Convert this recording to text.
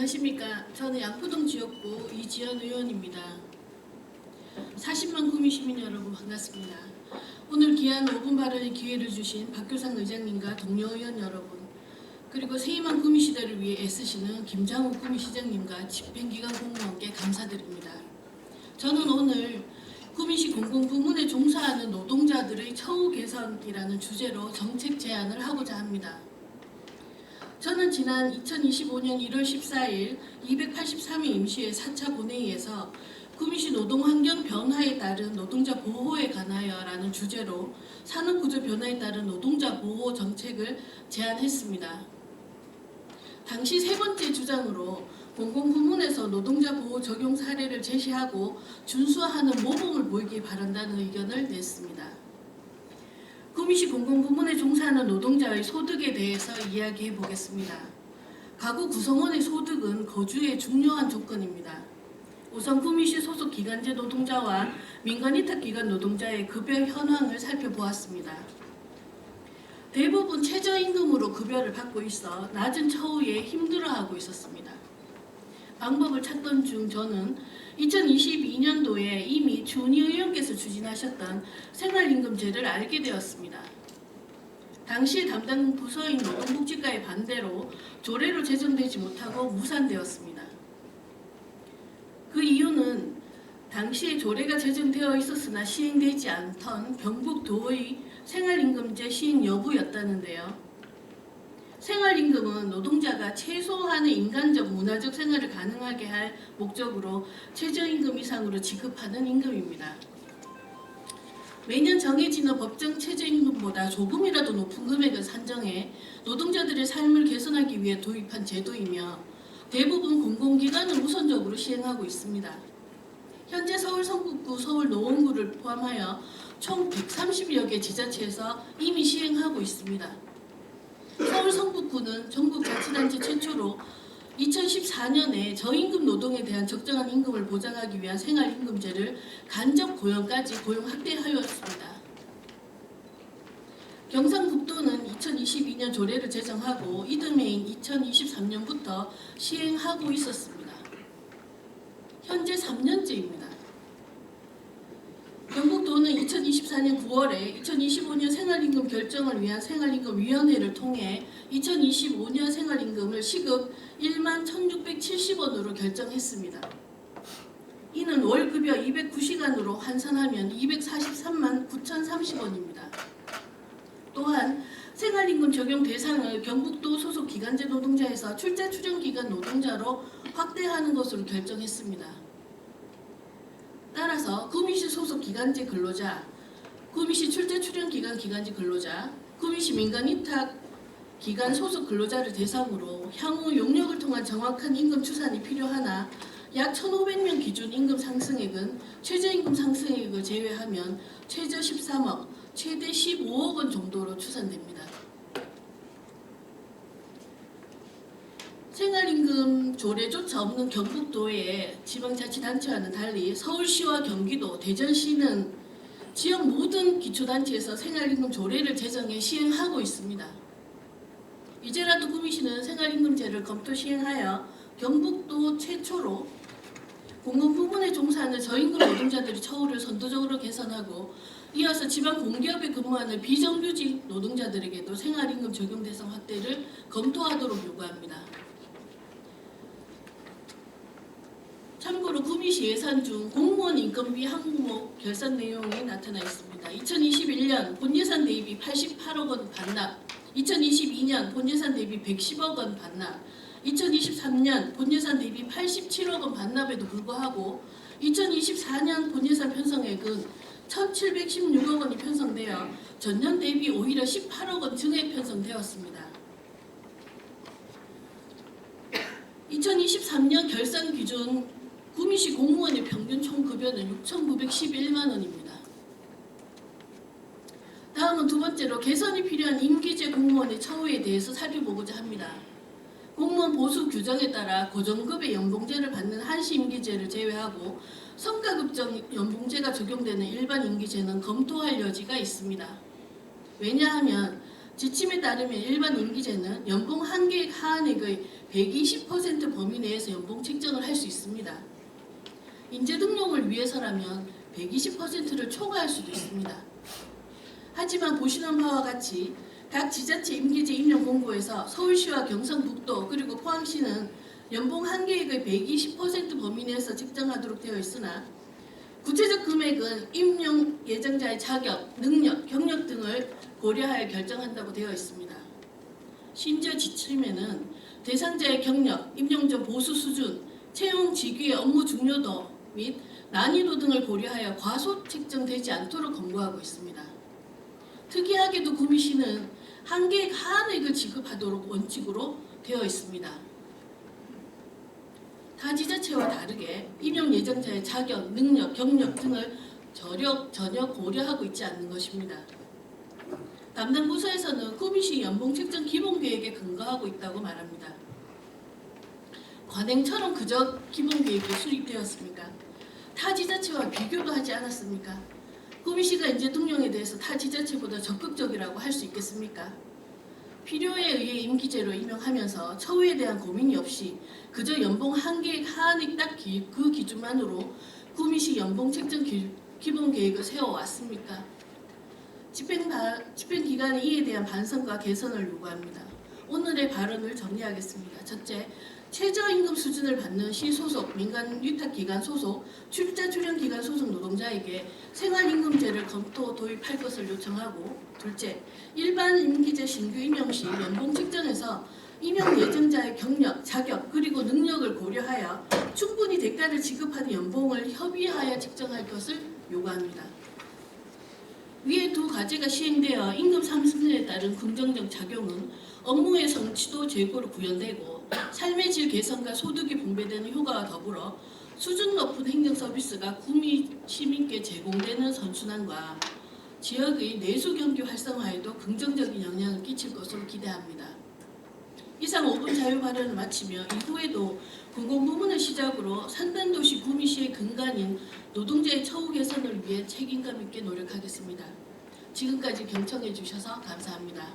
안녕하십니까. 저는 양포동 지역구 이지연 의원입니다. 40만 구미 시민 여러분 반갑습니다. 오늘 귀한 5분 발언의 기회를 주신 박교상 의장님과 동료 의원 여러분, 그리고 세임한 구미 시대를 위해 애쓰시는 김장우 구미시장님과 집행기관 공무원께 감사드립니다. 저는 오늘 구미시 공공부문에 종사하는 노동자들의 처우 개선이라는 주제로 정책 제안을 하고자 합니다. 저는 지난 2025년 1월 14일 283회 임시회 4차 본회의에서 구미시 노동환경 변화에 따른 노동자 보호에 관하여 라는 주제로 산업구조 변화에 따른 노동자 보호 정책을 제안했습니다. 당시 세 번째 주장으로 공공부문에서 노동자 보호 적용 사례를 제시하고 준수화하는 모범을 보이기 바란다는 의견을 냈습니다. 구미시 공공부문에 종사하는 노동자의 소득에 대해서 이야기해 보겠습니다. 가구 구성원의 소득은 거주의 중요한 조건입니다. 우선 구미시 소속 기간제 노동자와 민간위탁기관 노동자의 급여 현황을 살펴보았습니다. 대부분 최저임금으로 급여를 받고 있어 낮은 처우에 힘들어하고 있었습니다. 방법을 찾던 중 저는 2022년도에 이미 주은희 의원께서 추진하셨던 생활임금제를 알게 되었습니다. 당시 담당 부서인 노동복지과의 반대로 조례로 제정되지 못하고 무산되었습니다. 그 이유는 당시에 조례가 제정되어 있었으나 시행되지 않던 경북도의 생활임금제 시행 여부였다는데요. 생활임금은 노동자가 최소한의 인간적, 문화적 생활을 가능하게 할 목적으로 최저임금 이상으로 지급하는 임금입니다. 매년 정해지는 법정 최저임금보다 조금이라도 높은 금액을 산정해 노동자들의 삶을 개선하기 위해 도입한 제도이며 대부분 공공기관을 우선적으로 시행하고 있습니다. 현재 서울 성북구, 서울 노원구를 포함하여 총 130여 개 지자체에서 이미 시행하고 있습니다. 서울 성북구는 전국자치단체 최초로 2014년에 저임금 노동에 대한 적정한 임금을 보장하기 위한 생활임금제를 간접 고용까지 고용 확대하였습니다. 경상북도는 2022년 조례를 제정하고 이듬해인 2023년부터 시행하고 있었습니다. 현재 3년째입니다. 경북도는 2024년 9월에 2025년 생활임금 결정을 위한 생활임금위원회를 통해 2025년 생활임금을 시급 1만 1,670원으로 결정했습니다. 이는 월급여 209시간으로 환산하면 243만 9,030원입니다. 또한 생활임금 적용 대상을 경북도 소속 기간제 노동자에서 출자 출연기간 노동자로 확대하는 것으로 결정했습니다. 따라서 구미시 소속 기간제 근로자, 구미시 출제 출연 기간 기간제 근로자, 구미시 민간위탁 기간 소속 근로자를 대상으로 향후 용역을 통한 정확한 임금 추산이 필요하나 약 1,500명 기준 임금 상승액은 최저임금 상승액을 제외하면 최저 13억, 최대 15억 원 정도로 추산됩니다. 생활임금 조례조차 없는 경북도의 지방자치단체와는 달리 서울시와 경기도, 대전시는 지역 모든 기초단체에서 생활임금 조례를 제정해 시행하고 있습니다. 이제라도 구미시는 생활임금제를 검토 시행하여 경북도 최초로 공공부문에 종사하는 저임금 노동자들의 처우를 선도적으로 개선하고 이어서 지방 공기업에 근무하는 비정규직 노동자들에게도 생활임금 적용 대상 확대를 검토하도록 요구합니다. 참고로 구미시 예산 중 공무원 인건비 항목 결산 내용이 나타나 있습니다. 2021년 본예산 대비 88억 원 반납, 2022년 본예산 대비 110억 원 반납, 2023년 본예산 대비 87억 원 반납에도 불구하고 2024년 본예산 편성액은 1,716억 원이 편성되어 전년 대비 오히려 18억 원 증액 편성되었습니다. 2023년 결산 기준 구미시 공무원의 평균 총급여는 6,911만 원입니다. 다음은 두 번째로 개선이 필요한 임기제 공무원의 처우에 대해서 살펴보고자 합니다. 공무원 보수 규정에 따라 고정급의 연봉제를 받는 한시 임기제를 제외하고 성과급정 연봉제가 적용되는 일반 임기제는 검토할 여지가 있습니다. 왜냐하면 지침에 따르면 일반 임기제는 연봉 한계액 하한액의 120% 범위 내에서 연봉 책정을 할 수 있습니다. 인재 등록을 위해서라면 120%를 초과할 수도 있습니다. 하지만 보시는 바와 같이 각 지자체 임기제 임용 공고에서 서울시와 경상북도 그리고 포항시는 연봉 한계액의 120% 범위 내에서 책정하도록 되어 있으나 구체적 금액은 임용 예정자의 자격, 능력, 경력 등을 고려하여 결정한다고 되어 있습니다. 심지어 지침에는 대상자의 경력, 임용 전 보수 수준, 채용 직위의 업무 중요도 및 난이도 등을 고려하여 과소 책정되지 않도록 권고하고 있습니다. 특이하게도 구미시는 한계액 하한액을 지급하도록 원칙으로 되어 있습니다. 타 지자체와 다르게 임용 예정자의 자격, 능력, 경력 등을 전혀 고려하고 있지 않는 것입니다. 담당 부서에서는 구미시 연봉 책정 기본 계획에 근거하고 있다고 말합니다. 관행처럼 그저 기본 계획이 수립되었습니까? 타 지자체와 비교도 하지 않았습니까? 구미시가 인재 등용에 대해서 타 지자체보다 적극적이라고 할 수 있겠습니까? 필요에 의해 임기제로 임용하면서 처우에 대한 고민이 없이 그저 연봉 한계액 하한액 딱 그 기준만으로 구미시 연봉 책정 기본 계획을 세워왔습니까? 집행기관은 이에 대한 반성과 개선을 요구합니다. 오늘의 발언을 정리하겠습니다. 첫째, 최저임금 수준을 받는 시소속, 민간위탁기관 소속, 출자출연기관 소속 노동자에게 생활임금제를 검토 도입할 것을 요청하고, 둘째, 일반 임기제 신규 임용 시 연봉 책정에서 임용 예정자의 경력, 자격, 그리고 능력을 고려하여 충분히 대가를 지급하는 연봉을 협의하여 책정할 것을 요구합니다. 위의 두 가지가 시행되어 임금 상승에 따른 긍정적 작용은 업무의 성취도 제고로 구현되고 삶의 질 개선과 소득이 분배되는 효과와 더불어 수준 높은 행정 서비스가 구미 시민께 제공되는 선순환과 지역의 내수 경기 활성화에도 긍정적인 영향을 끼칠 것으로 기대합니다. 이상 5분 자유 발언을 마치며 이후에도 공공부문을 시작으로 산단도시 구미시의 근간인 노동자의 처우 개선을 위해 책임감 있게 노력하겠습니다. 지금까지 경청해 주셔서 감사합니다.